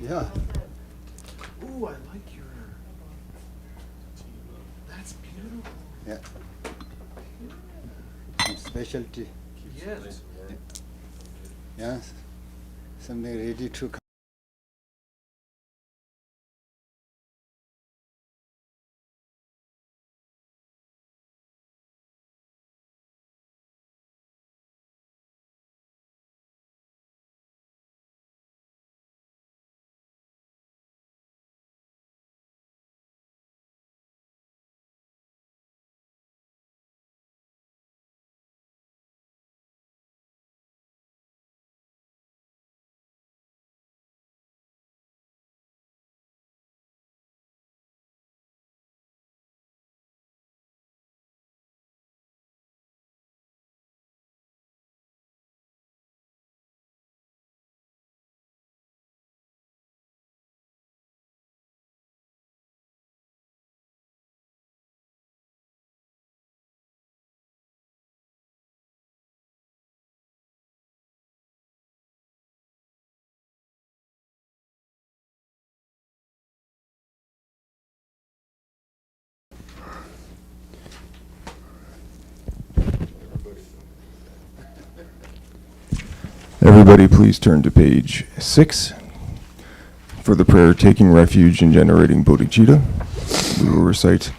Yeah. Ooh, I like your. That's beautiful. Yeah. Specialty. Yes. Yeah. Something ready to come. Everybody please turn to page 6 for the prayer taking refuge in generating bodhicitta. We will recite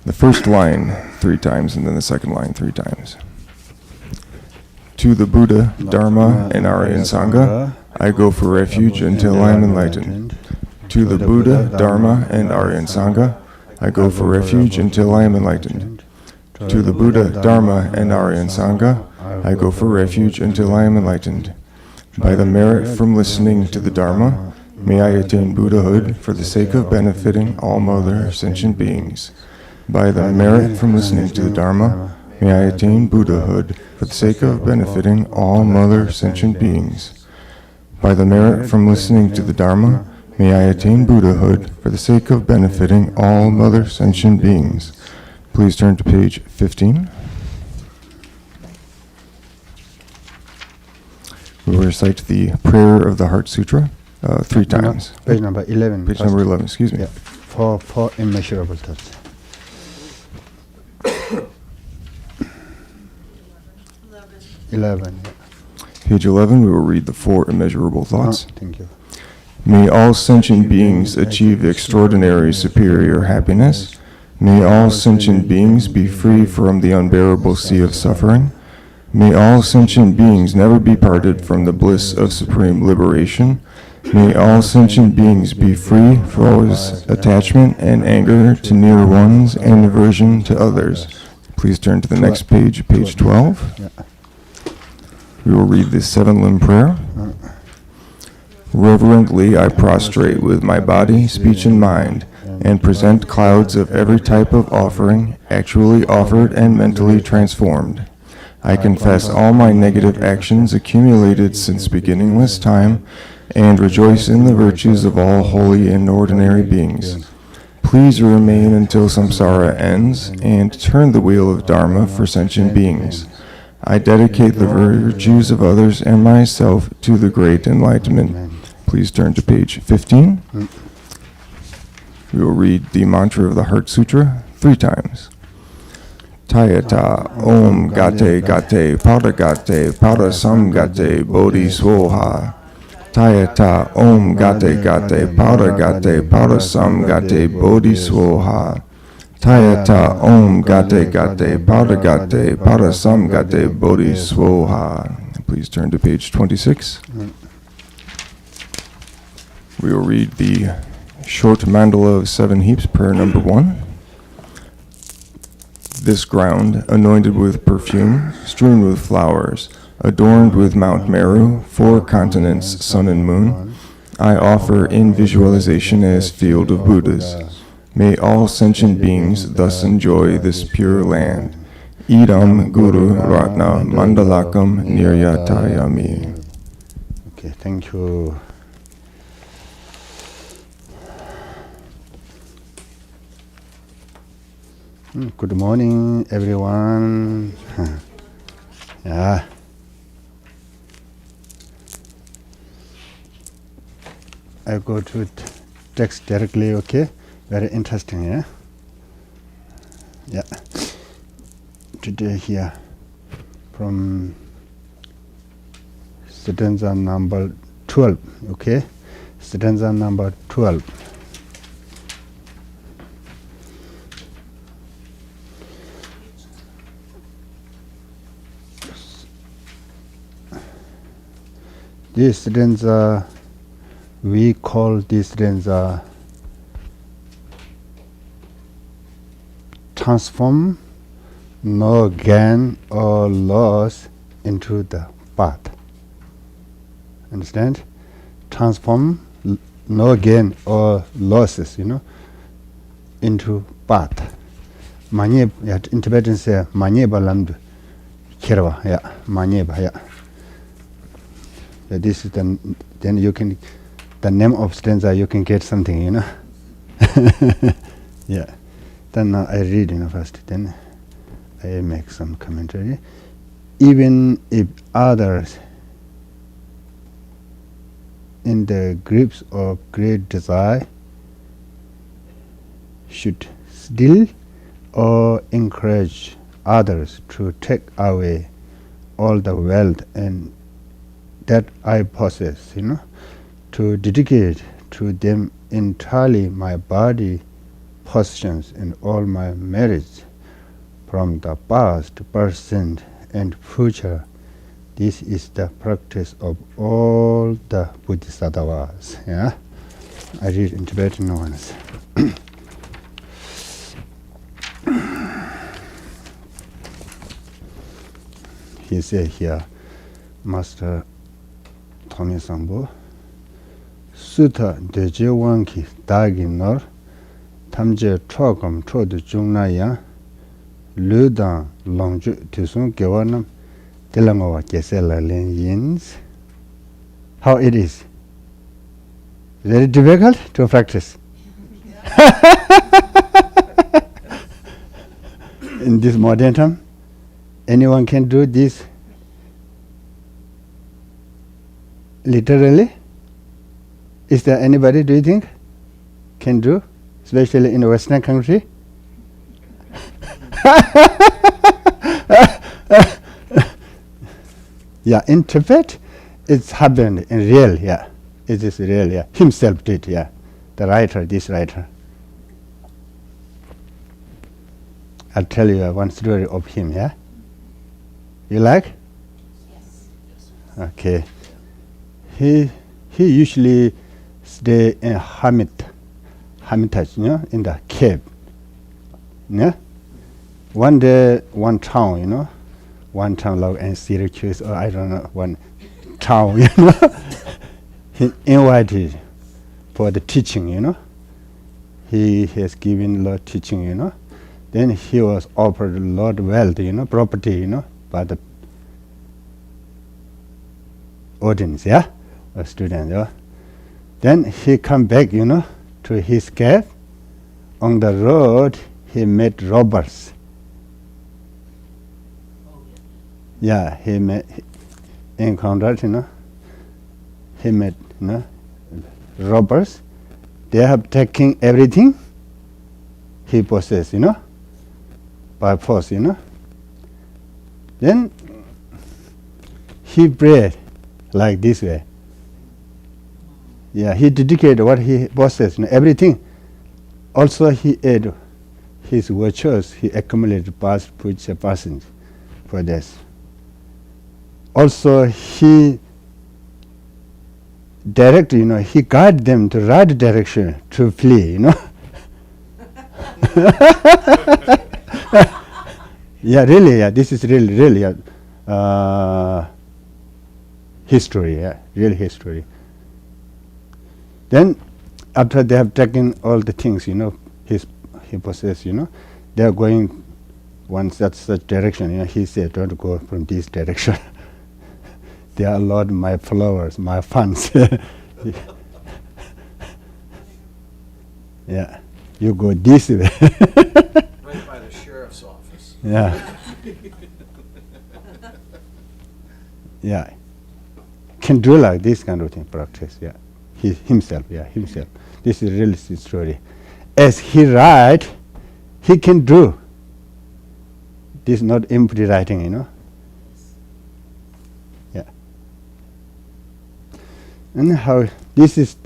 the first line 3 times and then the second line 3 times. To the Buddha, Dharma, and Aryan Sangha, I go for refuge until I am enlightened. To the Buddha, Dharma, and Aryan Sangha, I go for refuge until I am enlightened. To the Buddha, Dharma, and Aryan Sangha, I go for refuge until I am enlightened. By the merit from listening to the Dharma, may I attain Buddhahood for the sake of benefiting all mother sentient beings. By the merit from listening to the Dharma, may I attain Buddhahood for the sake of benefiting all mother sentient beings. By the merit from listening to the Dharma, may I attain Buddhahood for the sake of benefiting all mother sentient beings. Please turn to page 15. We will recite the prayer of the Heart Sutra 3 times. Page number 11. Page number 11, excuse me. Yeah. For immeasurable thoughts. 11. Yeah. Page 11, we will read the 4 immeasurable thoughts. Thank you. May all sentient beings achieve extraordinary superior happiness. May all sentient beings be free from the unbearable sea of suffering. May all sentient beings never be parted from the bliss of supreme liberation. May all sentient beings be free from attachment and anger to near ones and aversion to others. Please turn to the next page, page 12. Yeah. We will read the 7-limb prayer. Reverently I prostrate with my body, speech, and mind, and present clouds of every type of offering, actually offered and mentally transformed. I confess all my negative actions accumulated since beginningless time, and rejoice in the virtues of all holy and ordinary beings. Please remain until samsara ends, and turn the wheel of Dharma for sentient beings. I dedicate the virtues of others and myself to the great enlightenment. Please turn to page 15. We will read the mantra of the Heart Sutra 3 times. Tayata Om Gate Gate Pada Gate Pada Sam Gate Bodhi Swoha. Tayata Om Gate Gate Pada Gate Pada Sam Gate Bodhi Swoha. Tayata Om Gate Gate Pada Gate Pada Sam Gate Bodhi Swoha. Please turn to page 26. We will read the short mandala of 7 heaps, prayer number 1. This ground, anointed with perfume, strewn with flowers, adorned with Mount Meru, 4 continents, sun and moon, I offer in visualization as field of Buddhas. May all sentient beings thus enjoy this pure land. Idam Guru Ratna Mandalakam Niryatayami. Okay, thank you. Good morning, everyone. Yeah. I go to text directly, okay? Very interesting, yeah? Yeah. Today here, from stanza number 12, okay? Stanza number 12. This stanza, we call this stanza transform no gain or loss into the path. Understand? Transform no gain or losses, into path. Manye, yeah, in Tibetan say manye balamdu kirwa, yeah, manye ba, yeah. This is then you can, the name of stanza, you can get something, Yeah. Then I read, first, then I make some commentary. Even if others in the grips of great desire should still or encourage others to take away all the wealth and that I possess, to dedicate to them entirely my body, possessions, and all my merits from the past, present, and future. This is the practice of all the Bodhisattvas. Yeah, I read in Tibetan once. He said here, Master Thomi Sambo, Sutta deje wanki dagi nor, tamje chogam chodu jungnaya, ludan longju tisung gewanam, tilangawa gesela len yins. How it is? Very difficult to practice. In this modern time, anyone can do this literally? Is there anybody, do you think, can do, especially in a Western country? Yeah, in Tibet, it's happened in real, yeah. It is real, yeah. Himself did, yeah. The writer, this writer. I'll tell you one story of him, yeah? You like? Yes. Okay. He usually stay in hermitage, in the cave. Yeah? One day, one town, one town like in Syracuse, or I don't know, one town, he invited for the teaching, He has given a lot of teaching, Then he was offered a lot of wealth, property, by the audience, yeah? A student, yeah? Then he come back, to his cave. On the road, he met robbers. Yeah, he encountered, he met, robbers. They have taken everything he possessed, by force, Then he prayed like this way. Yeah, he dedicated what he possessed, everything. Also, he ate his virtues. He accumulated past, future, present for this. Also, he directed, he guided them to right direction to flee, Yeah, really, yeah. This is really, history, yeah, real history. Then, after they have taken all the things, he possessed, they are going one such direction. He said, "Don't go from this direction. They are Lord, my followers, my fans. Yeah, you go this way." Right by the sheriff's office. Yeah. Yeah. Can do like this kind of thing, practice, yeah. himself. This is a realistic story. As he write, he can do. This is not empty writing, Yeah. And how this is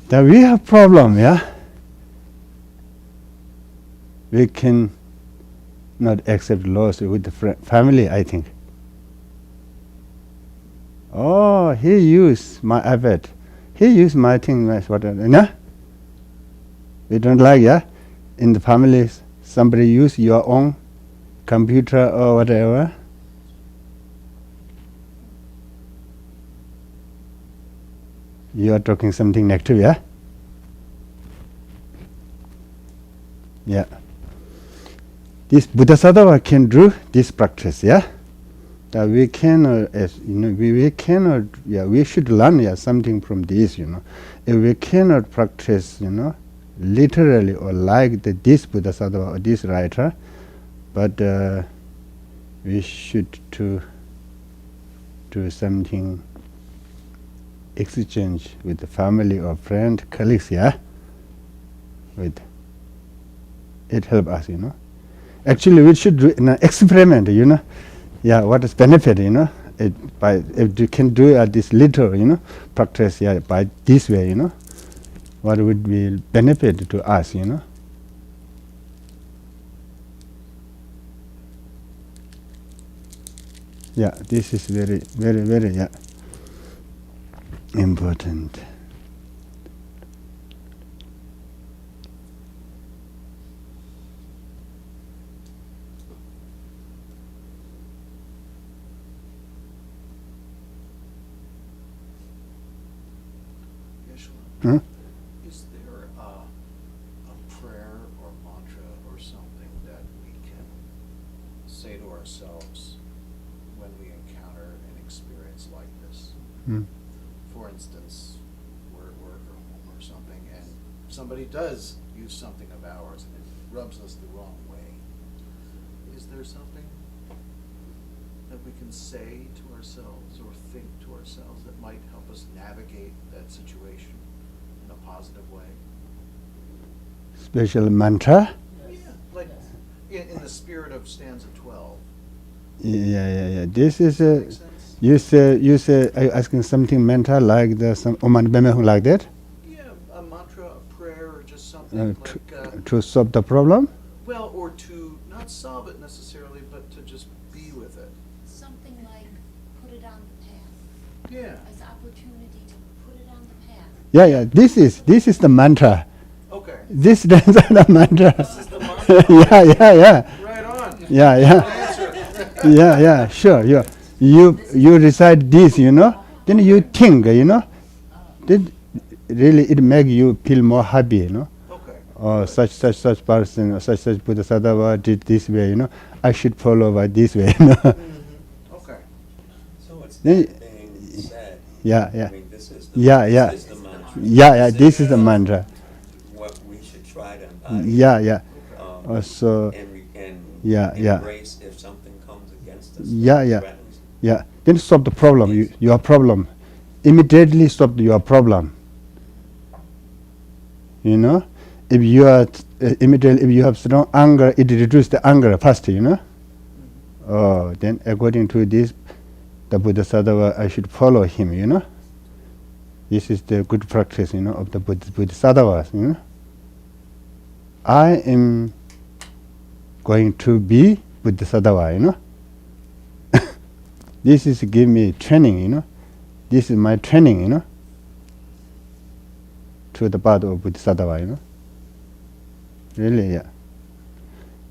that we have problem, We can not accept loss with the family, I think. Oh, he used my iPad. He used my thing, whatever. We don't like, in the families, somebody use your own computer or whatever. You are talking something negative, Yeah. This Bodhisattva can do this practice, That we cannot, we cannot, we should learn, something from this, If we cannot practice, literally or like this Bodhisattva or this writer, but we should do something exchange with the family or friend, colleagues, with it help us, Actually, we should do an experiment, what is benefit, if you can do this little, practice, by this way, what would be benefit to us, This is very, very, very, important. Huh? Is there a prayer or mantra or something that we can say to ourselves when we encounter an experience like this? For instance, we're at work or home or something, and somebody does use something of ours and it rubs us the wrong way. Is there something that we can say to ourselves or think to ourselves that might help us navigate that situation in a positive way? Special mantra? Yeah, like in the spirit of stanza 12. Yeah. This is Make sense? you say, are you asking something mental like some Oman Beme like that? Yeah, a mantra, a prayer, or just something To solve the problem? well, or to not solve it necessarily, but to just be with it. Something like put it on the path. Yeah. As opportunity to put it on the path. Yeah. This is the mantra. Okay. This is the mantra. This is the mantra. Yeah. Right on. Yeah. Answer. Yeah. Sure. You recite this, then you think, then really it make you feel more happy, Okay. Or such person, or such Bodhisattva did this way, I should follow by this way, Okay. So it's Then- not being said. Yeah. I mean, this is the, Yeah. This is the mantra. Yeah. This is the mantra. What we should try to embody. Yeah. Um, So and Yeah. embrace if something comes against us. Yeah. threatens. Yeah, then solve the problem. Your problem, immediately solve your problem. If you are immediately, if you have strong anger, it reduces the anger fast. Oh, then according to this, the Bodhisattva, I should follow him. This is the good practice, of the Bodhisattvas. I am going to be Bodhisattva. This is give me training, This is my training, to the path of Bodhisattva, Really, yeah.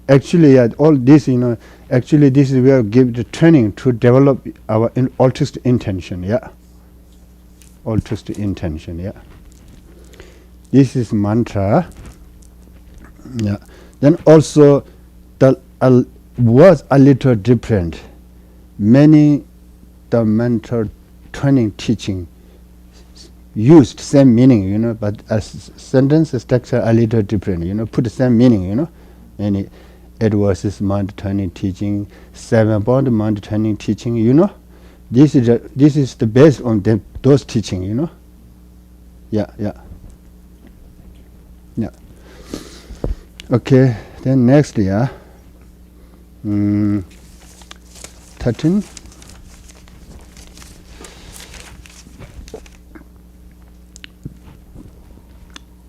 Actually, all this, actually this is where give the training to develop our altruistic intention, Altruistic intention, This is mantra, Then also the words are little different. Many the mentor training teaching used same meaning, but as sentence structure a little different, put the same meaning, Any Edwards is mind training teaching, 7-point mind training teaching, This is the based on those teaching, Yeah, yeah. Yeah. Okay, then next, yeah. 13.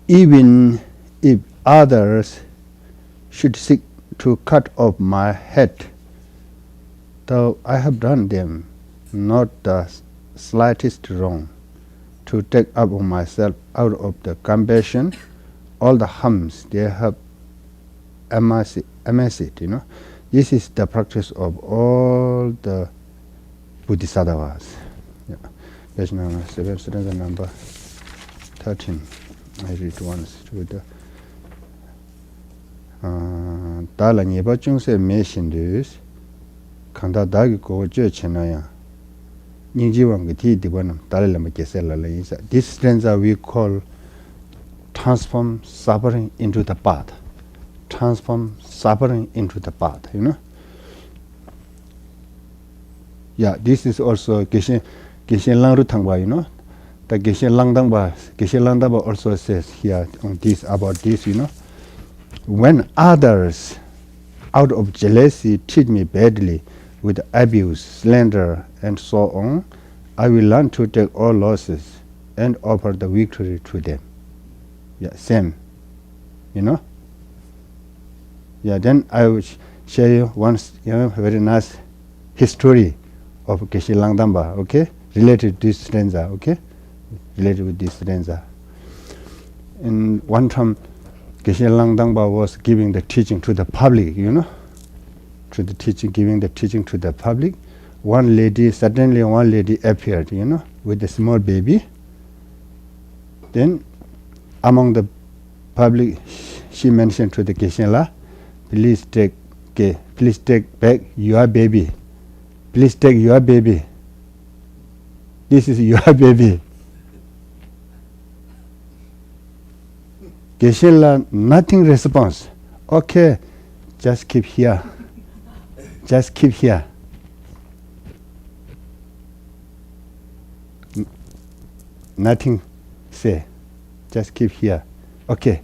Even if others should seek to cut off my head, though I have done them not the slightest wrong, to take up on myself out of the compassion all the harms they have amassed, This is the practice of all the Bodhisattvas. Yeah. Page number 7, surrender number 13. I read once to the Dala Nyeba Chungse Meshindes Kanda Dagi Ko Chenaya Ningjiwang Ti Dibanam Dalama Kesela Laisa. This stanza we call transform suffering into the path. Transform suffering into the path, Yeah, this is also Geshe Langru Tangba, The Geshe Langdangba also says here on this about this, When others out of jealousy treat me badly with abuse, slander, and so on, I will learn to take all losses and offer the victory to them. Yeah, same, Yeah, then I will share you once, very nice history of Geshe Langdangba, okay? Related to this stanza, okay? Related with this stanza. And one time, Geshe Langdangba was giving the teaching to the public, giving the teaching to the public. Suddenly one lady appeared, with a small baby. Then, among the public, she mentioned to the Geshe La, please take back your baby. Please take your baby. This is your baby. Geshe La, nothing response. Okay, just keep here. Just keep here. Nothing say. Just keep here. Okay,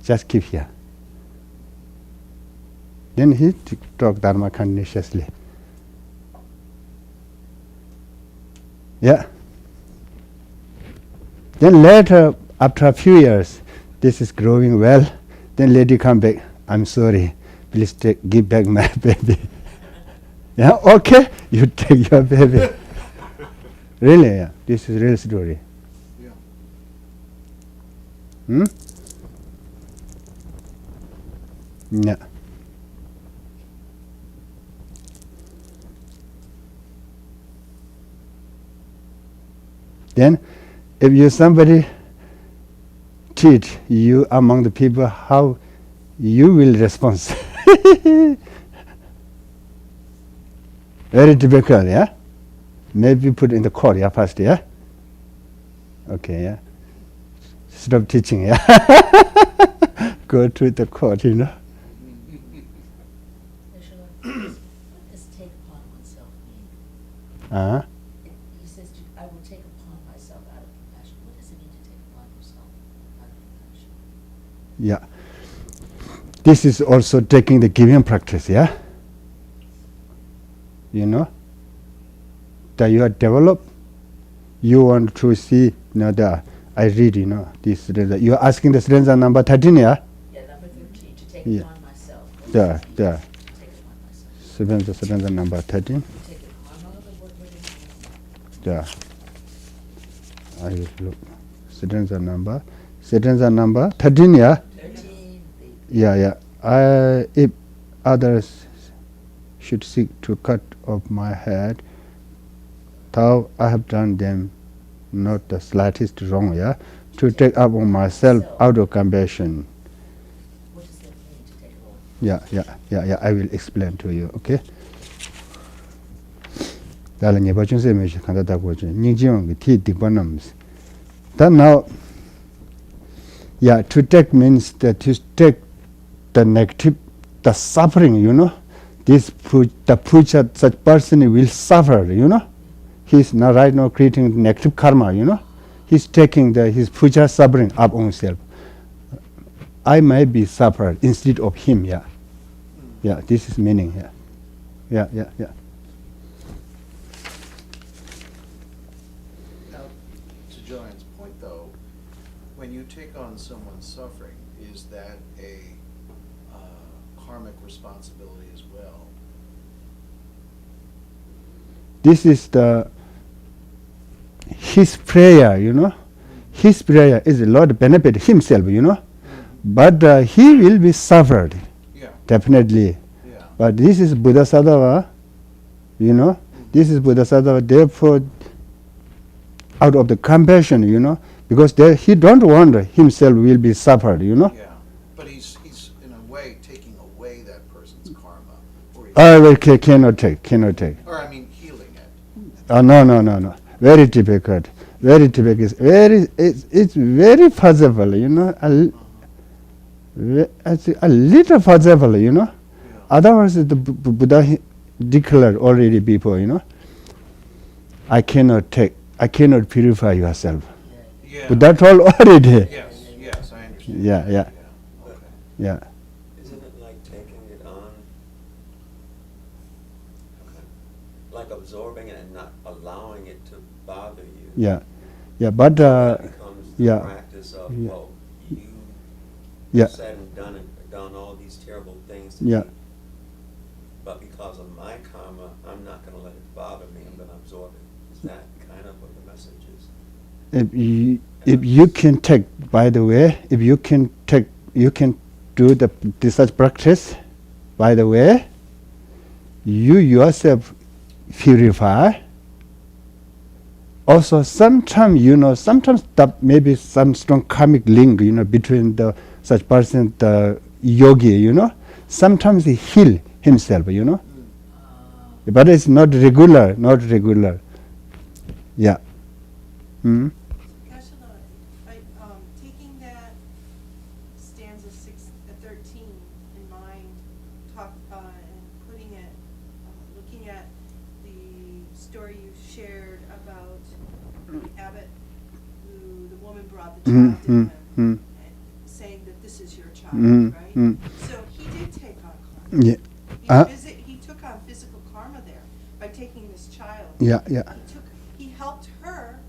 just keep here. Then he talked Dharma consciously. Yeah. Then later, after a few years, this is growing well. Then lady come back. I'm sorry. Please give back my baby. Yeah, okay. You take your baby. Really, yeah. This is real story. Yeah. Yeah. Then, if somebody treat you among the people, how you will respond? Very difficult, yeah? Maybe put in the court, yeah, first, yeah? Okay, yeah? Stop teaching, yeah? Go to the court, What does take upon oneself mean? He says, I will take upon myself out of compassion. What does it mean to take upon yourself out of compassion? Yeah. This is also taking the giving practice, yeah? That you are developed, you want to see, I read, this stanza. You are asking the stanza number 13, yeah? Yeah, number 13, to take Yeah. upon myself. What Yeah, does it mean yeah. to take upon myself? Stanza number 13. To take it upon other, what does it mean? Yeah. I will look. Stanza number 13, yeah? 13, Yeah. If others should seek to cut off my head, though I have done them not the slightest wrong, yeah? To take up on myself out of compassion. what does that mean to take it off? Yeah. I will explain to you, okay? Dala nyeba chungse meshi kanda dakwa chun. Ningjiwang ti dikpa nams. Then now, to take means that to take the negative, the suffering, the future such person will suffer, He's now right now creating negative karma, He's taking his future suffering up on himself. I may be suffered instead of him. Yeah, yeah. This is meaning here. Yeah, yeah, yeah. Now, to Joanne's point though, when you take on someone's suffering, is that a karmic responsibility as well? This is his prayer, you know. His prayer is the Lord benefit himself, you know. But he will be suffered, Yeah, definitely. yeah. But this is Bodhisattva, you know. This is Bodhisattva, therefore, out of the compassion, you know, because he don't want himself will be suffered, you know. Yeah, but he's in a way taking away that person's karma, or Cannot take. or I mean healing it. No. Very difficult. Very difficult. It's very possible, you know. A little possible, you know. Yeah. Otherwise, the Buddha declared already before, you know. I cannot purify yourself. Yeah. But that's all already. Yes, I understand. Yeah. Okay. Yeah. Isn't it like taking it on? Like absorbing it and not allowing it to bother you? Yeah. But That becomes the yeah. practice of, Yeah. well, you Yeah. said and done all these terrible things to Yeah. me. But because of my karma, I'm not going to let it bother me. I'm going to absorb it. Is that kind of what the message is? If you can take, by the way, if you can do the such practice, by the way, you yourself purify. Also, sometimes, you know, that maybe some strong karmic link, you know, between such person, the yogi, you know. Sometimes he heal himself, you know. But it's not regular. Yeah. Hmm. Taking that stanza 13 in mind, and putting it, looking at the story you shared about the abbot, the woman brought the child to him, and saying that this is your child, right? So he did take on karma. Yeah. He took on physical karma there by taking this child. Yeah. He helped her.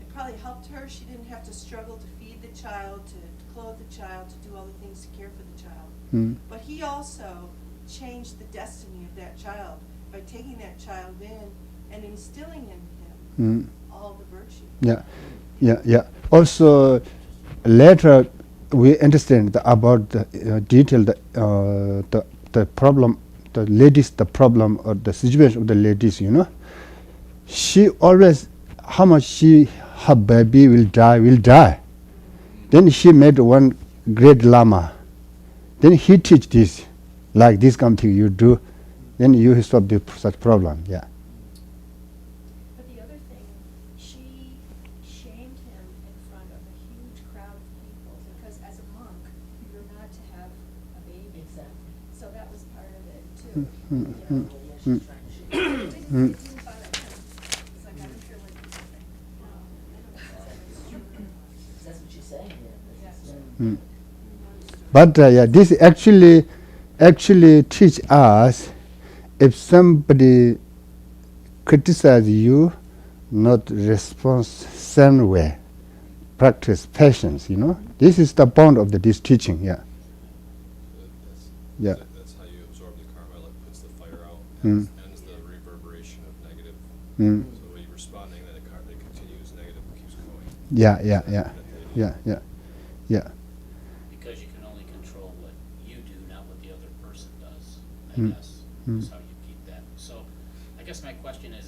It probably helped her. She didn't have to struggle to feed the child, to clothe the child, to do all the things to care for the child. But he also changed the destiny of that child by taking that child in and instilling in him all the virtue. Yeah. Also, later we understand about the detail the problem, the problem or the situation of the ladies. You know, she always how much her baby will die. Then she made one great lama. Then he teach this, like this kind of thing you do. Then you solve such problem. Yeah. But the other thing, she shamed him in front of a huge crowd of people because as a monk, you're not to have a baby. Exactly. So that was part of it too. Yeah, well, yeah, she's trying to shoot. It didn't bother him. It's like, I don't care what you think. No, I don't think so. That's what she's saying, yeah. Yeah. But this actually teach us if somebody criticize you, not respond same way. Practice patience. You know, this is the point of this teaching. Yeah. Yeah. That's how you absorb the karma. It puts the fire out, Mm. ends the reverberation of negative. Mm. So when you're responding, then it continues negative, keeps going. Yeah. Because you can only control what you do, not what the other person does, I Mm. guess, Mm. is how you keep that. So, I guess my question is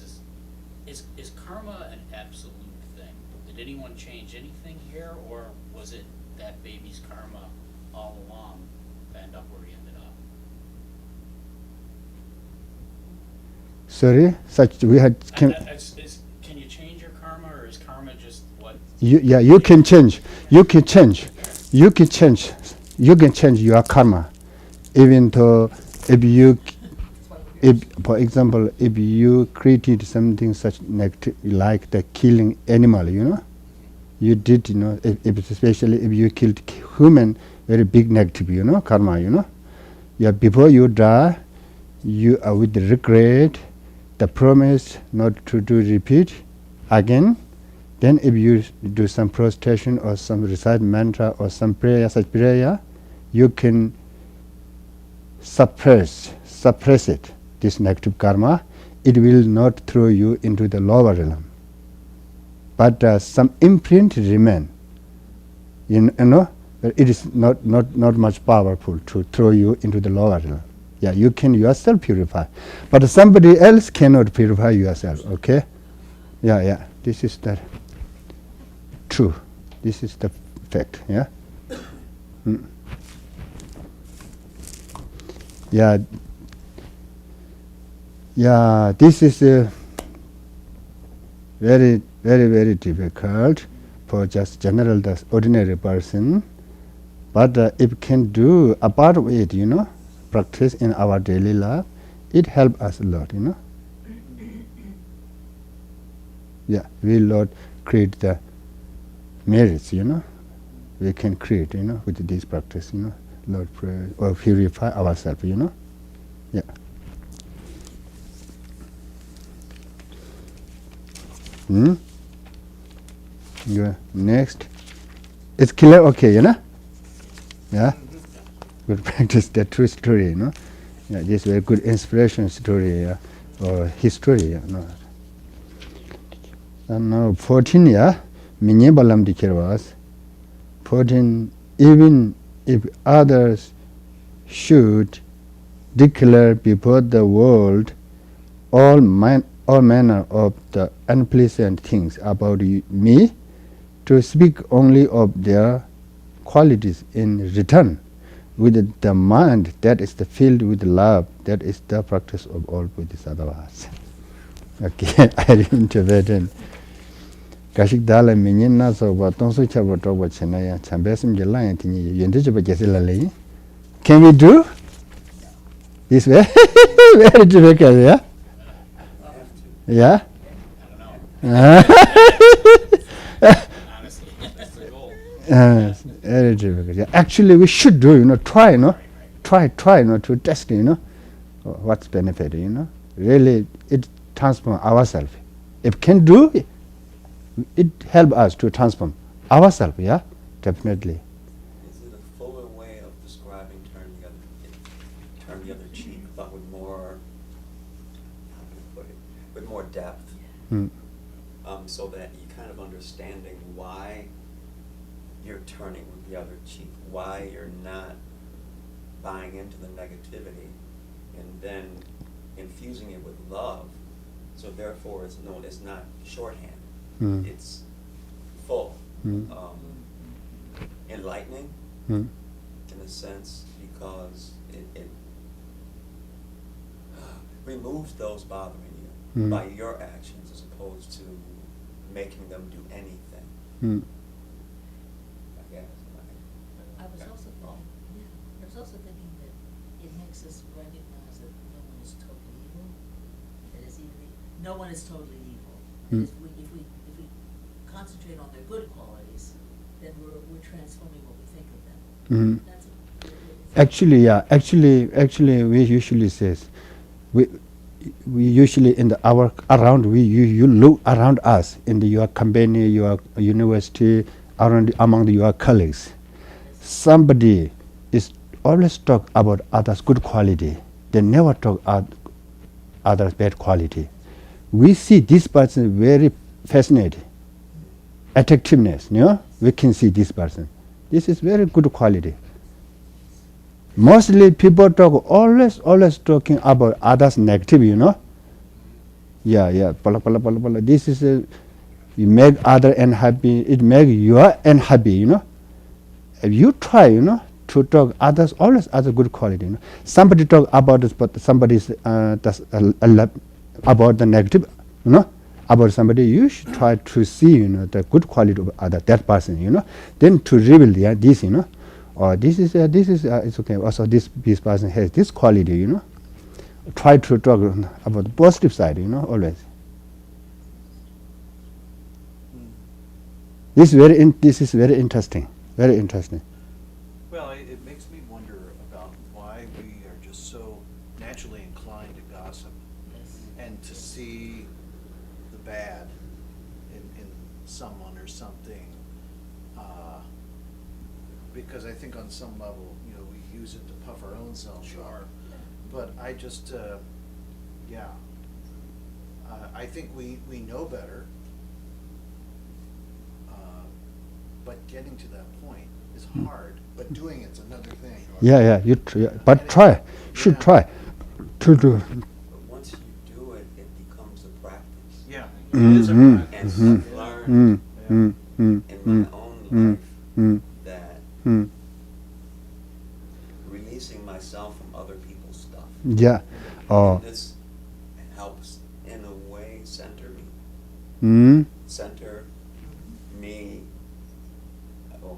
karma an absolute thing? Did anyone change anything here, or was it that baby's karma all along to end up where he ended up? Sorry, we had Can you change your karma, or is karma just what? you can change. You can change your karma, even though if for example, if you created something such negative, like the killing animal, you know, you did, if especially if you killed human, very big negative, karma, Yeah, before you die, you are with the regret, the promise not to do repeat again. Then if you do some prostration or some recite mantra or some prayer, such prayer, you can suppress it, this negative karma. It will not throw you into the lower realm. But some imprint remain. But it is not much powerful to throw you into the lower realm. Yeah, you can yourself purify, but somebody else cannot purify yourself. Okay? Yeah. This is the true. This is the fact. Yeah. Yeah. This is very, very, very difficult for just general, the ordinary person. But if can do a part of it, practice in our daily life, it helps us a lot, Yeah, we Lord create the merits, We can create, with this practice, Lord pray or purify ourselves, Yeah. Yeah. Next. It's clear, okay, Yeah. Good practice, the true story, Yeah, this very good inspiration story, or history, And now 14, Minye Balam Dikir was 14. Even if others should declare before the world all manner of the unpleasant things about me, to speak only of their qualities in return, with the mind that is filled with love, that is the practice of all Bodhisattvas. Okay, I interpreted. Kashik dala minyin na so ba tongso chabo tobo chenaya chambesim jelang tini yende chaba jesilale. Can we do this way? Very difficult, yeah? Yeah? Honestly, that's the goal. Very difficult. Yeah. Actually, we should do, try, try, to test, what's benefit, Really, it transform ourselves. If can do, it help us to transform ourselves. Yeah, definitely. Is it a fuller way of describing turn the other cheek, but with more, how do you put it, with more depth, so that you kind of understanding why you're turning with the other cheek, why you're not buying into the negativity, and then infusing it with love. So therefore, it's not shorthand. It's full, enlightening in a sense, because it removes those bothering you by your actions as opposed to making them do anything. I guess. I was also thinking that it makes us recognize that no one is totally evil. That is no one is totally evil. If we concentrate on their good qualities, then we're transforming what we think of them. That's Actually, we usually says, we usually in our around you look around us in your company, your university, among your colleagues. Somebody is always talk about others' good quality. They never talk others' bad quality. We see this person very fascinating. Attractiveness, we can see this person. This is very good quality. Mostly people talk always talking about others negative, Yeah. Pala. This is you make other unhappy. It make you unhappy, If you try, to talk others always other good quality. Somebody talk about this, but somebody's about the negative, About somebody, you should try to see, the good quality of that person, Then to reveal this, or this is it's okay. Also, this person has this quality, Try to talk about the positive side, always. This is very interesting. Very interesting. Well, it makes me wonder about why we are just so naturally inclined to gossip Yes. and to see the bad in someone or something. Because I think on some level, we use it to puff our own selves up. But I just, I think we know better. But getting to that point is hard, but doing it's another thing. Yeah. But try. Should Yeah. try to do. But once you do it, it becomes a practice. Yeah. Mhm. It is a And practice. I've Yeah. learned in my own mm, life that mm. releasing myself from other people's stuff. Yeah. Oh. This helps in a way center me. Center me, or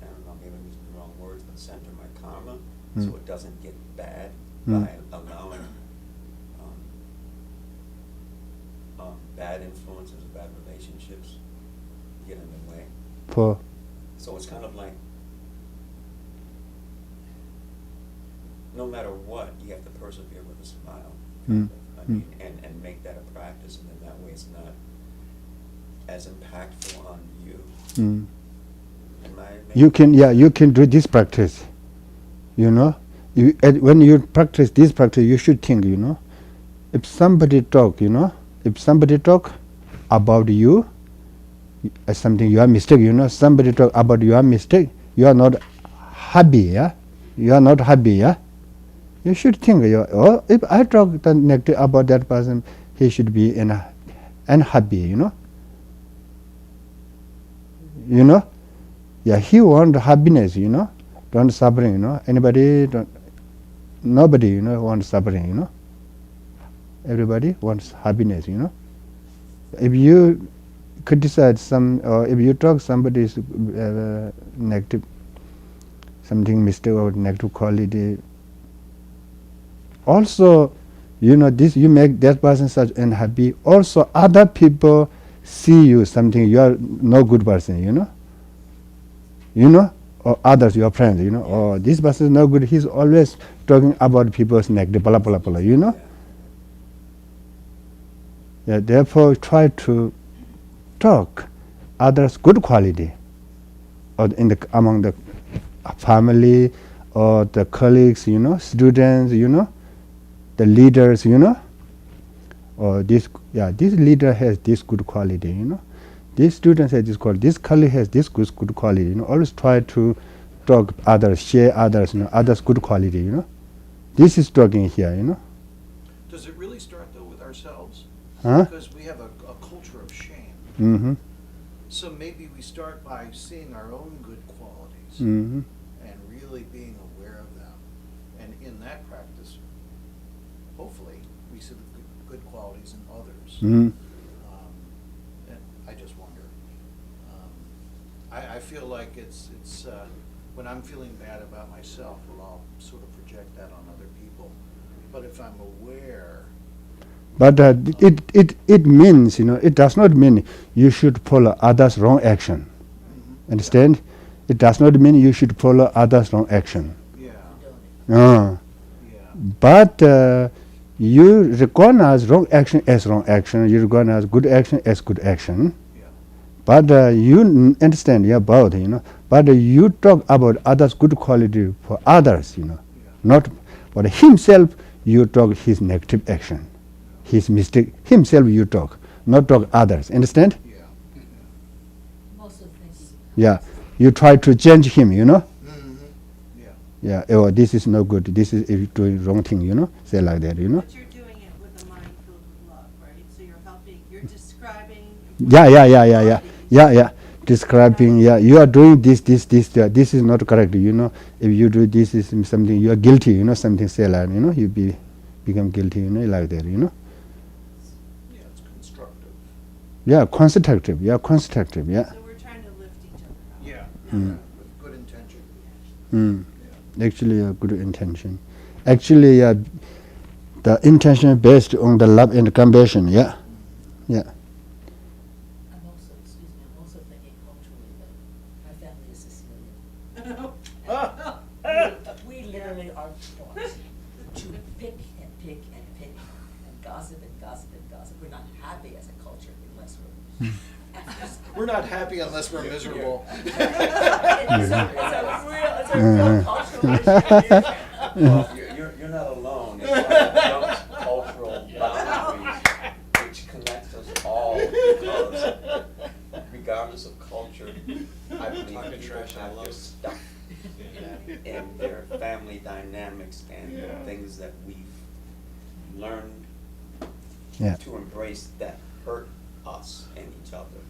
I don't know, maybe I'm using the wrong words, but center my karma so it doesn't get bad by allowing bad influences, bad relationships get in the way. So it's kind of like, no matter what, you have to persevere with a smile. I mean, and make that a practice, and then that way it's not as impactful on you. Am I making You can do this practice. When you practice this practice, you should think. If somebody talk, about you, something you are mistake. Somebody talk about your mistake. You are not happy. Yeah, you are not happy. Yeah. You should think, if I talk negative about that person, he should be unhappy, Yeah, he want happiness, don't suffering, nobody, wants suffering, Everybody wants happiness, If you criticize or if you talk somebody's negative, something mistake or negative quality, also, this you make that person such unhappy. Also, other people see you something you are no good person. Or others, your friends. Oh, this person is no good. He's always talking about people's negative. Blah blah blah. Yeah. Therefore, try to talk others' good quality, or among the family or the colleagues. Students. The leaders, or this leader has this good quality, This student has this quality, this colleague has this good quality, Always try to talk others, share others, others' good quality, This is talking here, Does it really start though with ourselves? Huh? Because we have a culture of shame. Mm-hmm. So maybe we start by seeing our own good qualities Mm-hmm. and really being aware of them. And in that practice, hopefully, we see the good qualities in others. Mm-hmm. And I just wonder. I feel like it's when I'm feeling bad about myself, well, I'll sort of project that on other people. But if I'm aware, But it means, it does not mean you should follow others' wrong action. Understand? It does not mean you should follow others' wrong action. yeah, Uh, yeah, But you recognize wrong action as wrong action. You recognize good action as good action. yeah, But you understand, both, But you talk about others' good quality for others, Not for himself. You talk his negative action, his mistake. Himself you talk, not talk others. Understand? yeah. Most of the things. Yeah. You try to change him, Mm-hmm. Yeah. Yeah. Oh, this is no good. This is if doing wrong thing, Say like that, But you're doing it with a mind filled with love, right? So you're helping, you're describing. Yeah. Describing, you are doing this. This is not correct, If you do this is something you are guilty, something say like, you become guilty, like that, Yeah, it's constructive. Yeah, constructive. Yeah. So we're trying to lift each other up. Yeah, Mm. with good intention. Actually, a good intention. Actually, the intention based on the love and compassion. Yeah. I'm also thinking also a Sicilian. Oh. We literally are taught to pick and pick and pick and gossip and gossip and gossip. We're not happy as a culture unless we're. We're not happy unless we're miserable. It's a real cultural issue. Well, you're not alone. It's one of those cultural boundaries which connects us all because regardless of culture, I believe Talking people trash, I have love their it. stuff and their family dynamics and the things that we've learned Yeah. to embrace that hurt us and each other.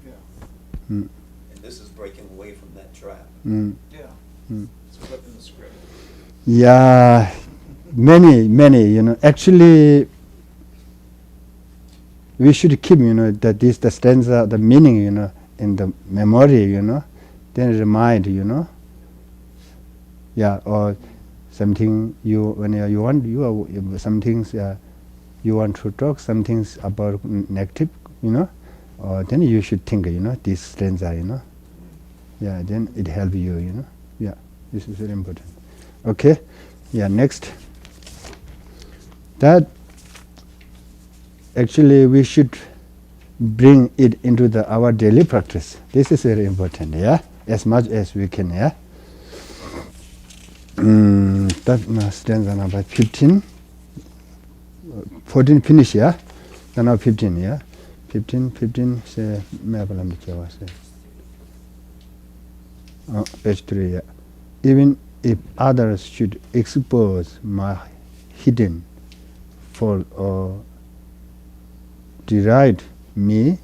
Yeah. Mm. And this is breaking away from that trap. Mm. Yeah. Mm. It's flipping the script. Yeah, many, actually we should keep, that this, the stanza, the meaning, in the memory, then remind, yeah, or something when you want, some things you want to talk, some things about negative, or then you should think, this stanza, yeah, then it help you, yeah, this is very important. Okay, yeah, next. That actually we should bring it into our daily practice. This is very important, yeah, as much as we can, yeah. That stanza number 15. 14 finish, yeah. Now 15, yeah. 15, say, page 3, yeah. Even if others should expose my hidden fault or deride me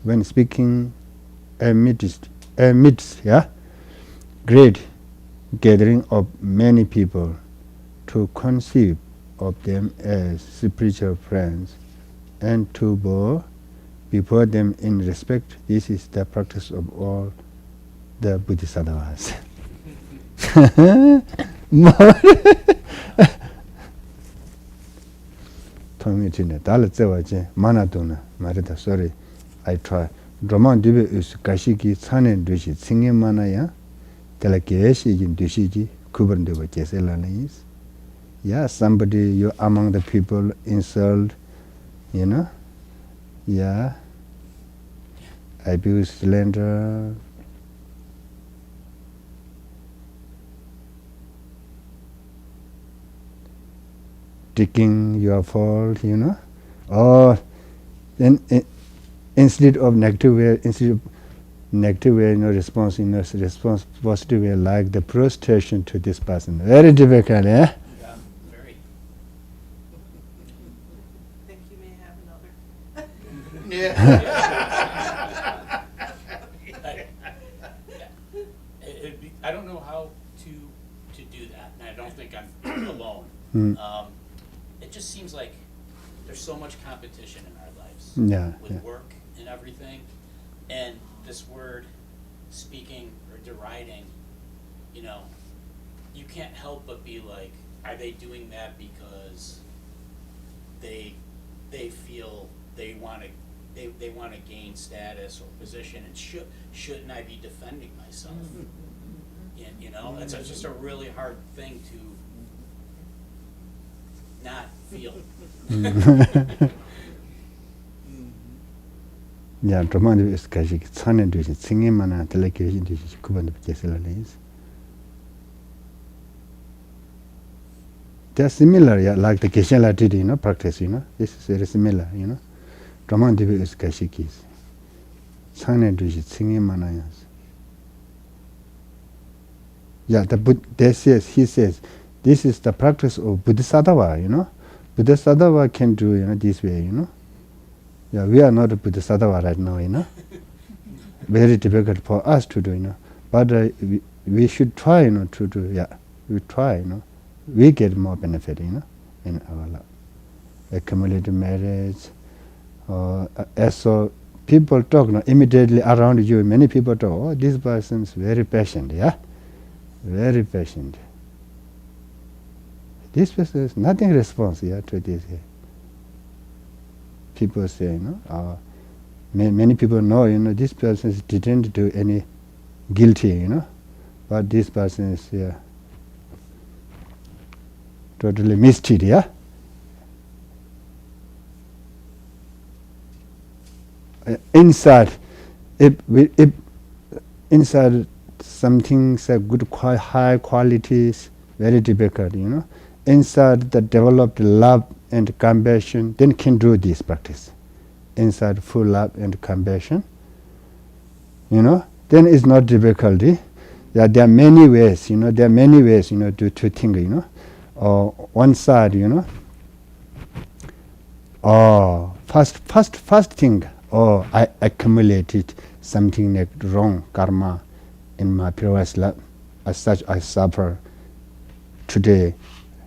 when speaking amidst yeah, great gathering of many people, to conceive of them as spiritual friends and to bow before them in respect. This is the practice of all the Bodhisattvas. Sorry, I try. Roman Dibe is Kashiki Sanen Dushi, singing Manaya, Telakashi in Dushiji, Kuban Diba Jeselanis. Yeah, somebody you among the people insult, yeah, abuse, slander. Taking your fault, or then instead of negative way, response, response positive way, like the prostration to this person. Very difficult, eh? Yeah, very. Think you may have another. Yeah. I don't know how to do that, and I don't think I'm alone. It just seems like there's so much competition in our lives with work and everything, and this word speaking or deriding, you can't help but be like, are they doing that because they feel they want to gain status or position, and shouldn't I be defending myself? It's just a really hard thing to not feel. Yeah, Roman is Kashiki Sanen Dushi, singing Mana, Telakashi Dushi, Kuban Jeselanis. They are similar, yeah, like the Geshe did, practice, This is very similar, Roman is Kashikis. Sanen Dushi, singing Manayas. Yeah, he says, this is the practice of Bodhisattva, Bodhisattva can do, this way, Yeah, we are not a Bodhisattva right now, Very difficult for us to do, But we should try, to do, yeah. We try, We get more benefit, in our life. Accumulated marriage, as so people talk, immediately around you, many people talk, oh, this person is very patient, yeah? Very patient. This person is nothing response to this. People say, many people know, this person didn't do any guilty, but this person is totally missed, yeah. Inside, if inside something good high qualities, very difficult, Inside the developed love and compassion, then can do this practice. Inside full love and compassion, then it's not difficulty. There are many ways, there are many ways, to think, or one side, first thing, I accumulated something like wrong karma in my previous life. As such, I suffer today,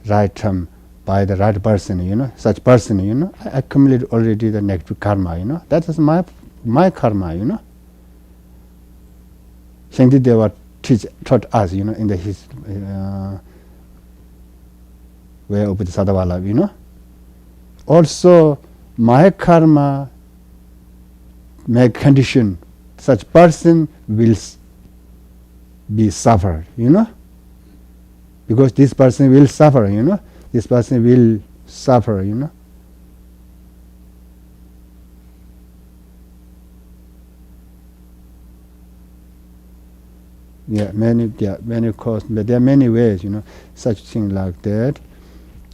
right time, by the right person, such person, I accumulate already the negative karma, That is my karma, Shantideva taught us, in the his way of Bodhisattva life, Also, my karma may condition such person will be suffered, because this person will suffer, this person will suffer, many causes, but there are many ways, such things like that.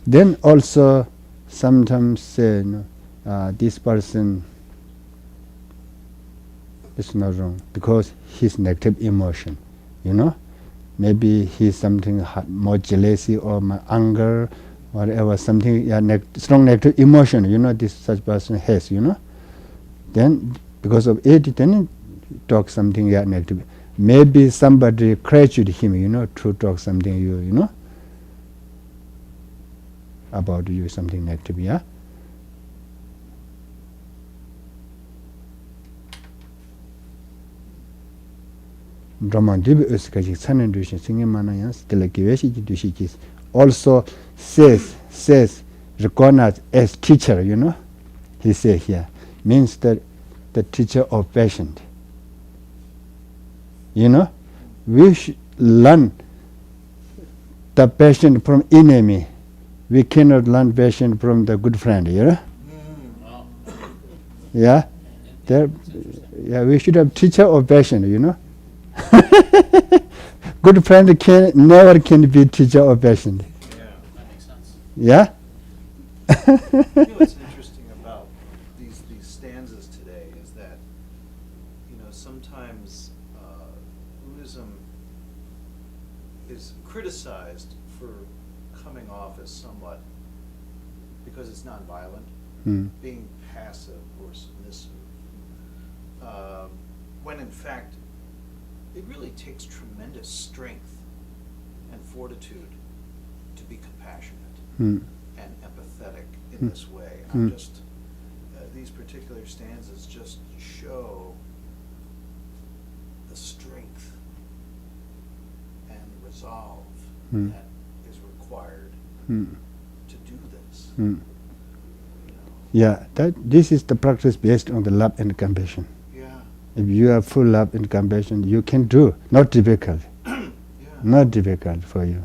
Then also sometimes say, this person is not wrong because his negative emotion, maybe he's something more jealousy or anger, whatever, something strong negative emotion, this such person has, Then because of it, then talk something negative. Maybe somebody created him, to talk something you, about you, something negative, yeah. Dharma also says recognized as teacher, he said here, means that the teacher of patient. We should learn the patient from enemy. We cannot learn patient from the good friend, Yeah? We should have teacher of patient, Good friend never can be teacher of patient. Yeah. That makes sense. Yeah? What's interesting about these stanzas today is that, sometimes Buddhism is criticized for coming off as somewhat, because it's nonviolent, being passive or submissive, when in fact it really takes tremendous strength and fortitude to be compassionate and empathetic in this way. I'm just, these particular stanzas just show the strength and resolve that is required to do this. Yeah, this is the practice based on the love and compassion. Yeah. If you have full love and compassion, you can do. Not difficult. Yeah. Not difficult for you.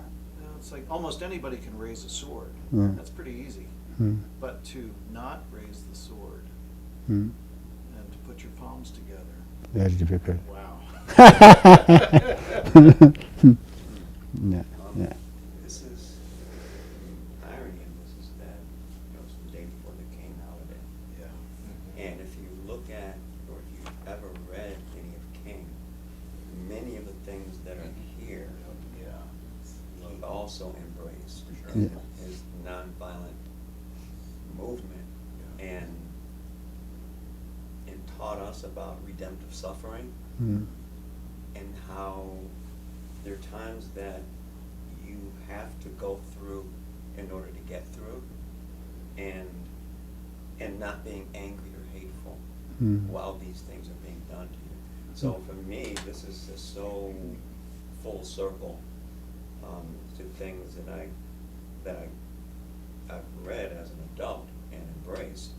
It's like almost anybody can raise a sword. Yeah. That's pretty easy. But to not raise the sword and to put your palms together. Very difficult. Wow. Yeah. This is irony in this is that it's the day before the King holiday. Yeah. And if you look at, or if you've ever read any of King, many of the things that are here, he also embraced in his nonviolent movement and taught us about redemptive suffering and how there are times that you have to go through in order to get through, and not being angry or hateful while these things are being done to you. So for me, this is just so full circle to things that I've read as an adult and embraced,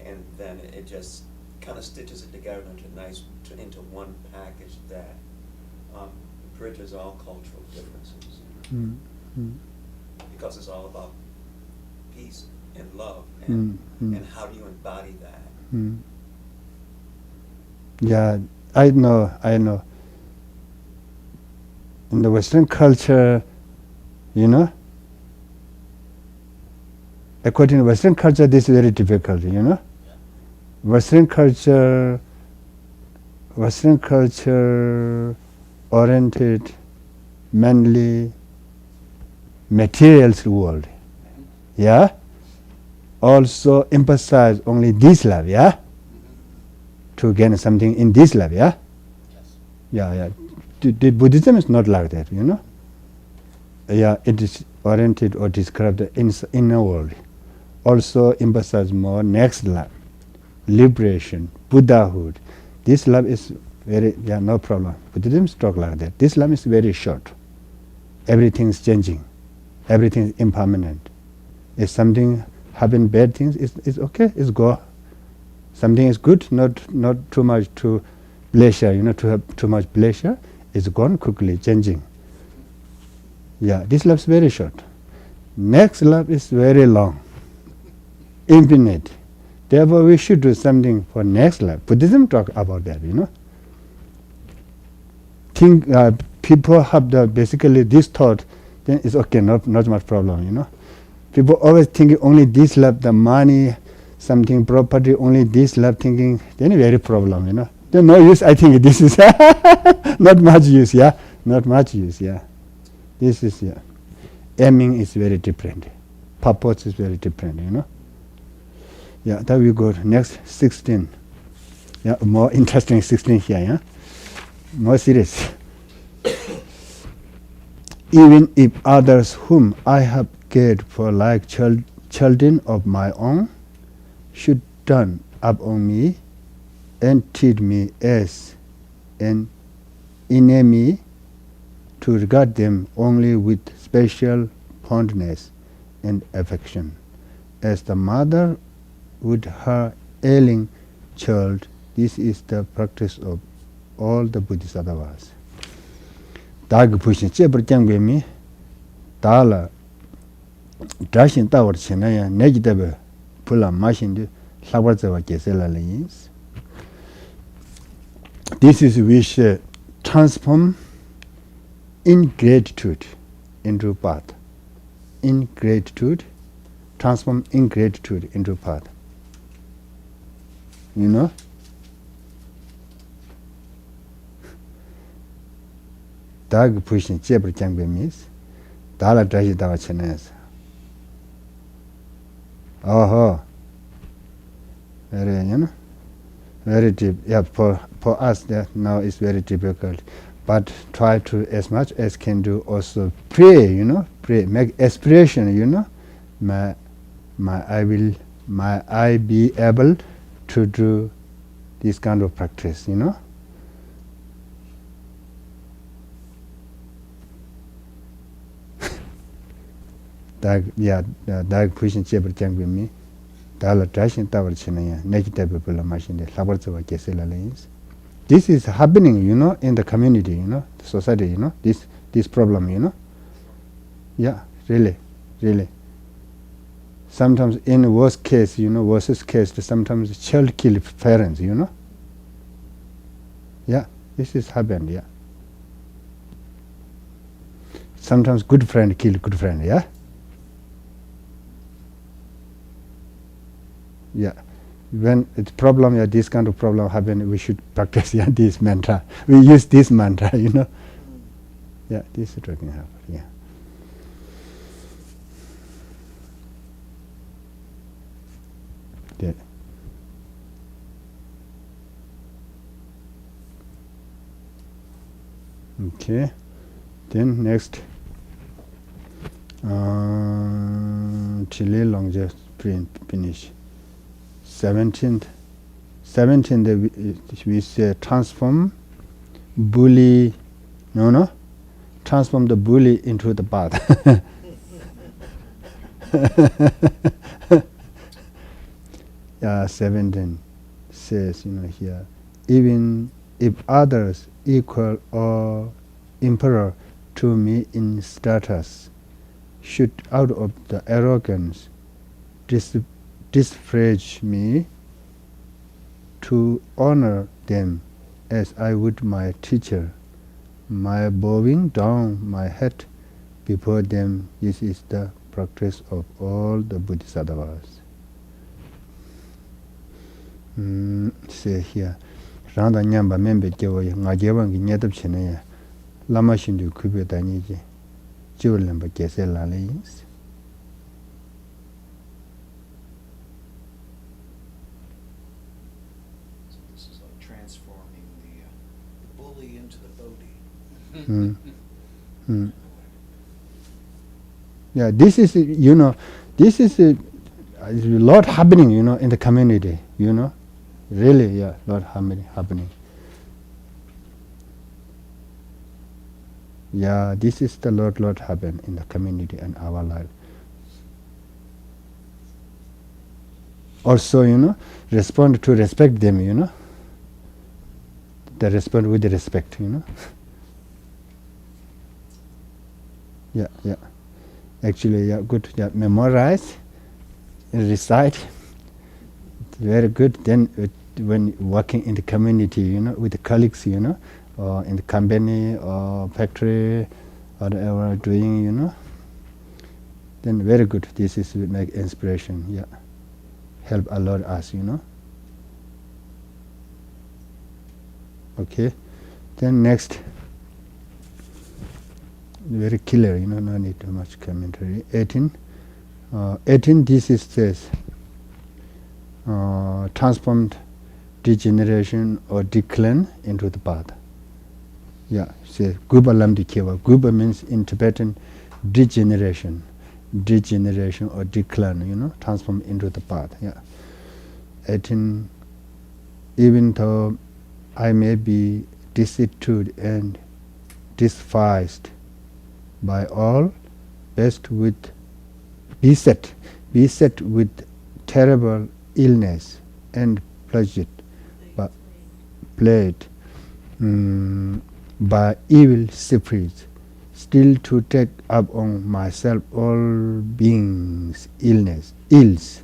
and then it just kind of stitches it together into one package that bridges all cultural differences. Because it's all about peace and love, and how do you embody that? Yeah, I know. In the Western culture, according to Western culture, this is very difficult, Western culture oriented mainly materials world. Yeah? Also emphasize only this love, yeah? To gain something in this love, yeah? Yes. Yeah. The Buddhism is not like that, Yeah, it is oriented or described in inner world. Also emphasize more next love, liberation, Buddhahood. This love is very, no problem. Buddhism talk like that. This love is very short. Everything is changing. Everything is impermanent. If something happen bad things, it's okay, it's go. Something is good, not too much to pleasure, to have too much pleasure, it's gone quickly, changing. Yeah, this love is very short. Next love is very long, infinite. Therefore, we should do something for next love. Buddhism talk about that, Think people have basically this thought, then it's okay, not much problem, People always think only this love, the money, something property, only this love thinking, then very problem, Then no use, I think this is not much use, yeah. Not much use, yeah. This is, aiming is very different. Purpose is very different, Yeah, then we go to next 16. Yeah, more interesting 16 here, yeah. More serious. Even if others whom I have cared for like children of my own should turn up on me and treat me as an enemy, to regard them only with special fondness and affection, as the mother would her ailing child. This is the practice of all the Bodhisattvas. Dag pushin chebar jangbemi dala dashin tawar chinaya nejidaba pula mashindu labarzawa gesela layins. This is which transform ingratitude into path. Ingratitude, transform ingratitude into path. Dag pushin chebar jangbe means dala dashi dawa chenayas. Very, very deep. Yeah, for us that now is very difficult. But try to, as much as can do, also pray, pray, make aspiration, may I be able to do this kind of practice, Dag pushing cheber jangbe me, dala dashin tawar chinaya, negative people machine, labarzawa gesela lanes. This is happening, in the community, the society, this problem, Yeah, really. Sometimes in worst case, worst case, sometimes child kill parents, Yeah, this is happened, yeah. Sometimes good friend kill good friend, yeah. Yeah. When it's problem, this kind of problem happen, we should practice this mantra. We use this mantra, Yeah, this is talking about, yeah. Yeah. Okay. Then next, Chile long just finish. 17th we say transform bully, transform the bully into the path. Yeah, 17 says, here, even if others equal or emperor to me in status, should out of the arrogance disparage me, to honor them as I would my teacher, my bowing down my head before them. This is the practice of all the Bodhisattvas. Say here, Randa Nyamba member Jawa Ngajawangi Nyadab Chenaya, Lama Shindu Kubi Daniji, Julamba Geshe Lalins. So this is like transforming the bully into the Bodhi. Yeah, this is, this is a lot happening, in the community, Really, yeah, lot happening. Yeah, this is the lot happen in the community and our life. Also, respond to respect them, They respond with respect, Yeah. Actually, yeah, good. Yeah, memorize, recite. Very good. Then, when working in the community, with the colleagues, or in the company or factory, or whatever doing, then very good. This is like inspiration. Yeah, help a lot us, Okay. Then next. Very clear, no need too much commentary. 18. 18, this is says, transformed degeneration or decline into the path. Yeah, say Guba Lamdi Kewa. Guba means in Tibetan degeneration or decline, transform into the path. Yeah. 18, even though I may be destitute and despised by all, beset with terrible illness and plagued by evil spirits, still to take up on myself all beings' ills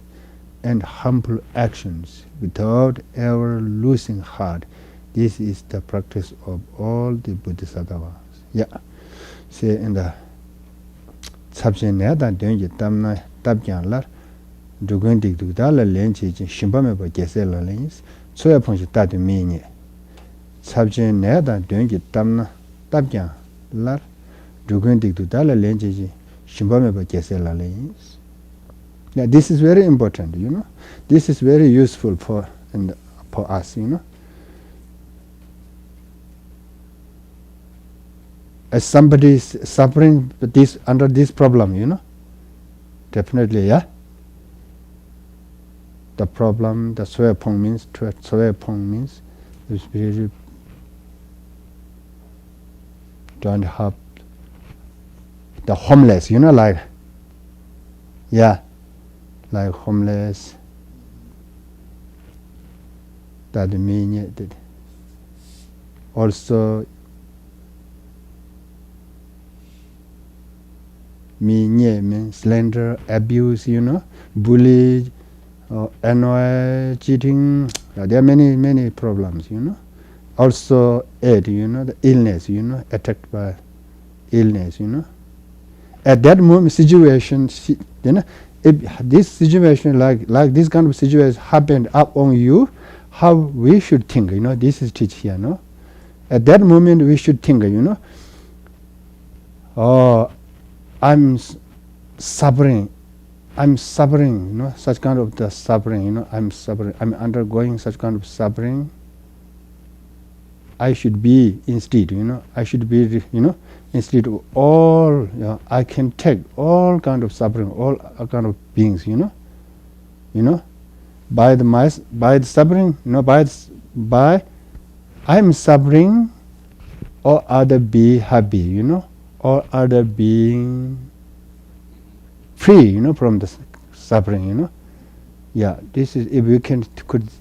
and harmful actions without ever losing heart. This is the practice of all the Bodhisattvas. Yeah. Say in the subject that doing it tamna tabjanlar dugun dik dala lenchi shimbame ba Geshe Lalins so ya ponchi tatu mini subject that doing it tamna tabjanlar dugun dik dala lenchi shimbame ba Geshe Lalins. Yeah, this is very important, This is very useful for us, As somebody is suffering under this problem, definitely, yeah. The problem, the Soyapong means really don't have the homeless, like homeless. That means also. Means slander, abuse, bully, annoy, cheating. There are many problems, Also aid, the illness, attacked by illness, At that moment, situation, if this situation, like this kind of situation happened up on you, how we should think, this is teach here, At that moment, we should think, I'm suffering, such kind of the suffering, I'm suffering, I'm undergoing such kind of suffering. I should be instead, I should be, instead of all, I can take all kind of suffering, all kind of beings, by the suffering, by I'm suffering, or other be happy, or other being free, from the suffering, Yeah, this is, if we could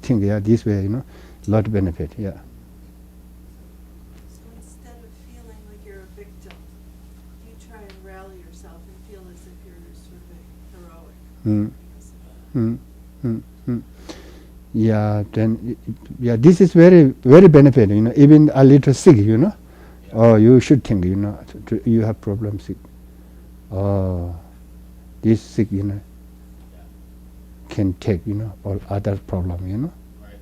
think, this way, So lot of benefit, instead of feeling like you're Mm. Yeah, then yeah, this is very very benefit. Even a little sick. Oh, you should think. You have problem sick. Oh, this sick. Can take. All other problem. Right.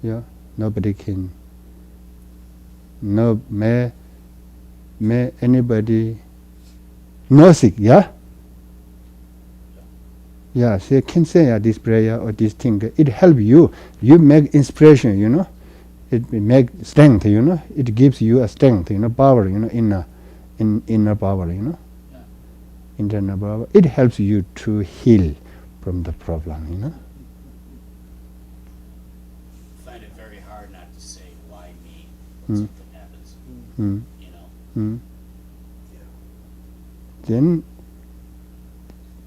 Yeah, nobody can. No, may anybody no sick. Yeah. Yeah, so you can say this prayer or this thing. It help you. You make inspiration, It make strength, It gives you a strength, power, inner power, Yeah. internal power. It helps you to heal from the problem, I find it very hard not to say, why me, Mm. when something happens, Mm. you know? Mm. Yeah. Then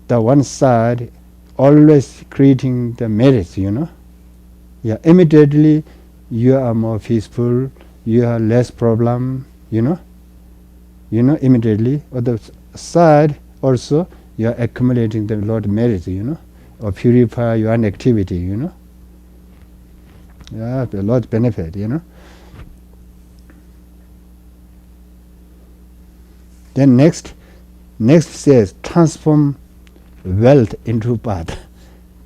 the one side always creating the merits, Yeah, immediately you are more peaceful, you have less problem, immediately. Other side also you are accumulating the lot of merits, or purify your own activity, Yeah, a lot of benefit, Then next says transform wealth into path,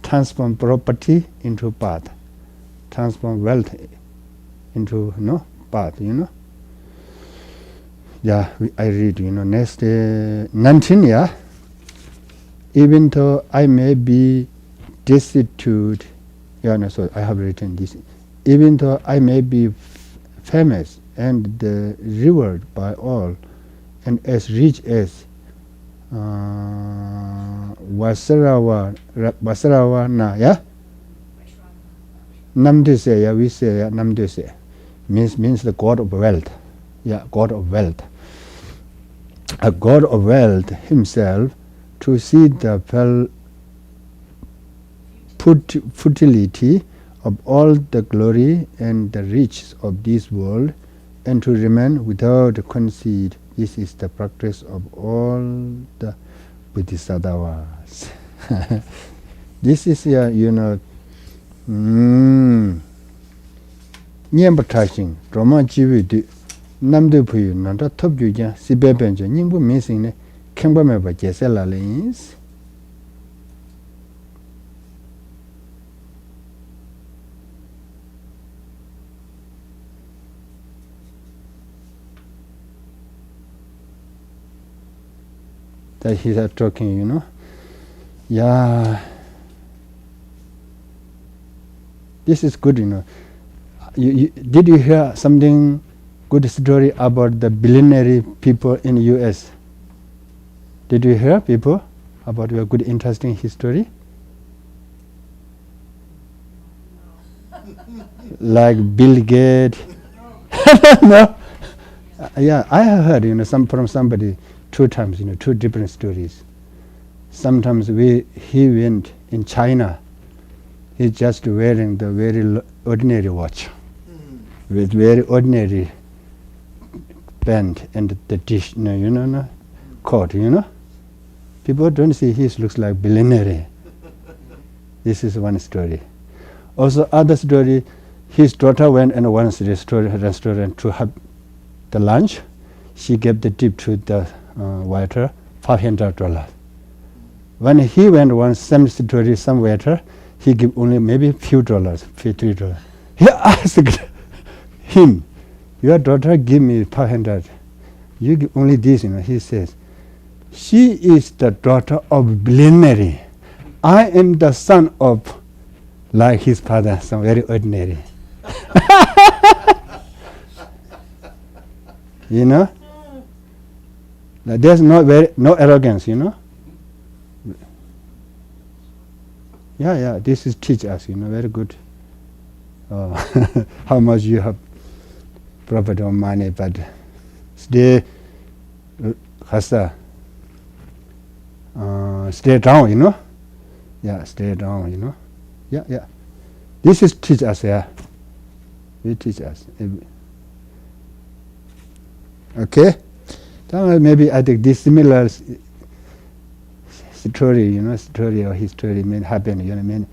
transform property into path, transform wealth into path. Yeah, I read. Next 19. Yeah, even though I may be destitute. Yeah, no, sorry, I have written this. Even though I may be famous and revered by all, and as rich as Vasarava, yeah? Namdese, yeah, we say, yeah, Namdese. Means the god of wealth. Yeah, god of wealth. A god of wealth himself, to see the futility of all the glory and the riches of this world, and to remain without conceit. This is the practice of all the Bodhisattvas. This is nyemba trashing, Roma Jividi, Namdu Puyu, Nanda Top Juja, Sibebenja, Nimbu missing, Kemba Meba Jesela Lanes. That he's talking, Yeah. This is good, Did you hear something good story about the billionaire people in US? Did you hear people about your good interesting history? Like Bill Gates? No. Yeah, I have heard, from somebody 2 times, 2 different stories. Sometimes he went in China. He's just wearing the very ordinary watch with very ordinary band and the dish, coat, People don't see he looks like billionaire. This is one story. Also, other story, his daughter went and went to the restaurant to have the lunch. She gave the tip to the waiter, $500. When he went one same story, some waiter, he gave only maybe few dollars, $3. He asked him, your daughter give me 500. You give only this, He says, she is the daughter of billionaire. I am the son of, like his father, some very ordinary. There's no arrogance, Yeah, this is teach us, very good. How much you have profit or money, but stay stay down, Yeah, stay down, Yeah. This is teach us, yeah. It teach us. Okay? Maybe I think this similar story, story or history happened,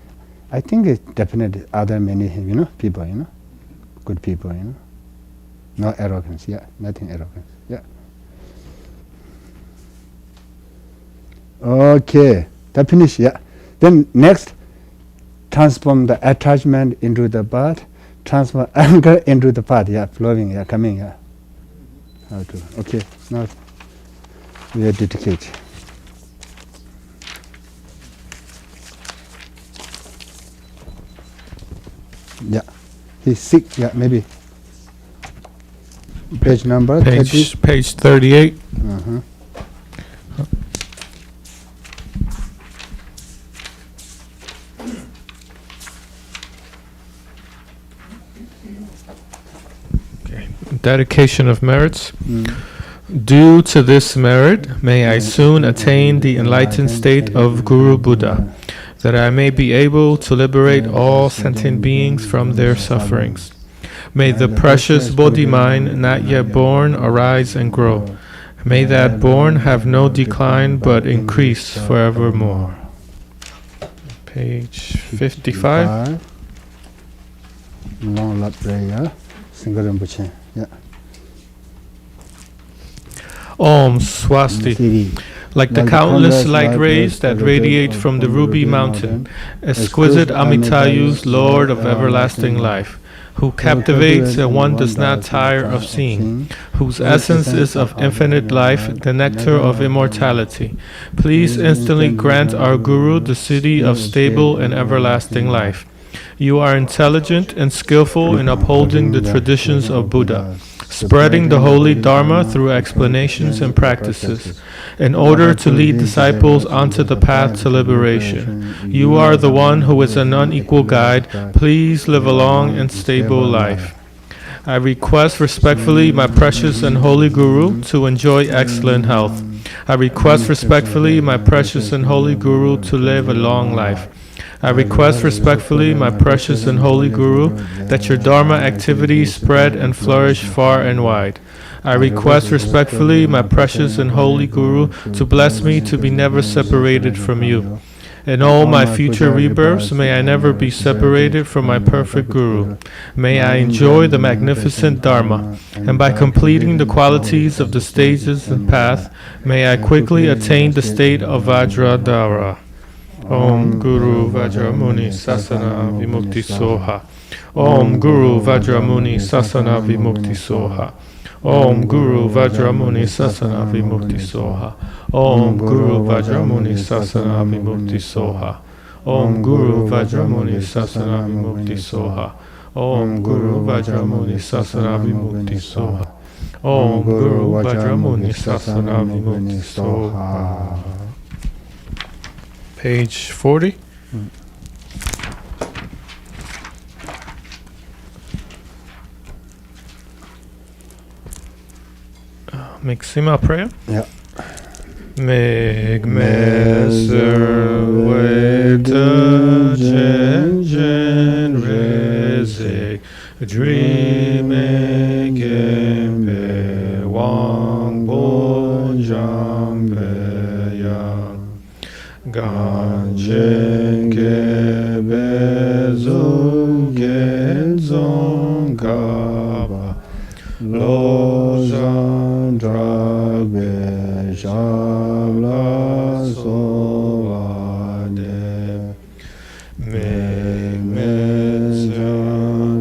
I think it's definitely other many, people, good people, no arrogance, nothing arrogance, Okay, that finish, Then next, transform the attachment into the path, transform anger into the path, flowing, coming, How to, okay, now we are dedicate. He's sick, maybe. Page number 30. Page 38. Okay. Dedication of merits. Due to this merit, may I soon attain the enlightened state of Guru Buddha, that I may be able to liberate all sentient beings from their sufferings. May the precious Bodhi mind not yet born arise and grow. May that born have no decline but increase forevermore. Page 55. Long lap prayer. Single Rinpoche. Om Swasti. Like the countless light rays that radiate from the ruby mountain, exquisite Amitayus, Lord of everlasting life, who captivates and one does not tire of seeing, whose essence is of infinite life, the nectar of immortality. Please instantly grant our Guru the city of stable and everlasting life. You are intelligent and skillful in upholding the traditions of Buddha, spreading the holy Dharma through explanations and practices, in order to lead disciples onto the path to liberation. You are the one who is an unequal guide. Please live a long and stable life. I request respectfully my precious and holy Guru to enjoy excellent health. I request respectfully my precious and holy Guru to live a long life. I request respectfully my precious and holy Guru that your Dharma activities spread and flourish far and wide. I request respectfully my precious and holy Guru to bless me to be never separated from you. In all my future rebirths, may I never be separated from my perfect Guru. May I enjoy the magnificent Dharma, and by completing the qualities of the stages and path, may I quickly attain the state of Vajradhara. Om Guru Vajramuni Sasana Vimukti Soha. Om Guru Vajramuni Sasana Vimukti Soha. Om Guru Vajramuni Sasana Vimukti Soha. Om Guru Vajramuni Sasana Vimukti Soha. Om Guru Vajramuni Sasana Vimukti Soha. Om Guru Vajramuni Sasana Vimukti Soha. Om Guru Vajramuni Sasana Vimukti Soha. Page 40. Maxima prayer. Meg meser weta jen jen reze dreaming gembe wang bo jambe yang ganjen gebe zu genzong gaba lo zan dragbe shabla sovade meg meza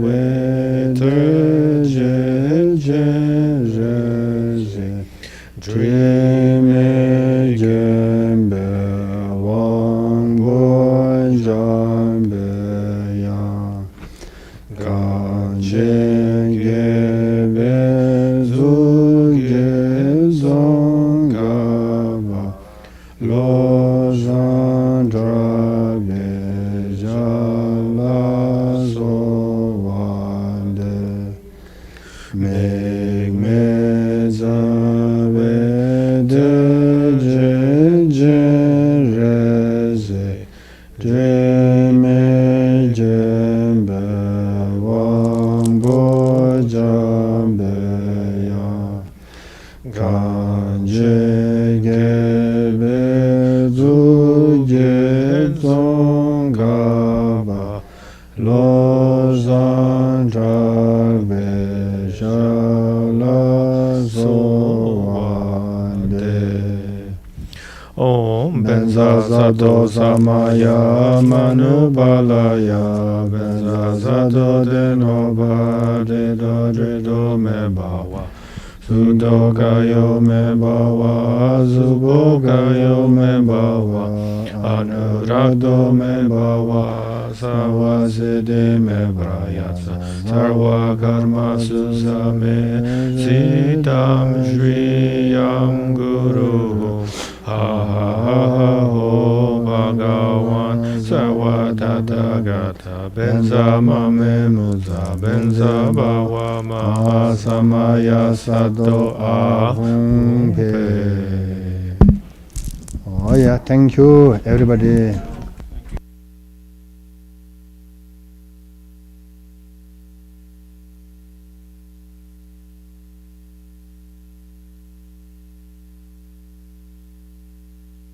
veter je je dream gembe wang bo jambe yang ganjen gebe zu gezong gaba lo zan drabe jala sovande meg meza vede je reze dreme jembe wang bo jambe yang benza zato samaya manubalaya benza zato denoba dedo dredo me bawa sudo kayo me bawa zubo kayo me bawa anurado me bawa savaside me brayatsa sarva karma susame sitam shriyam guru ha ha ha ho bhagavan sarva tathagata benza mame muza benza bhava mahasamaya sato ahum pe. Oh yeah, thank you everybody.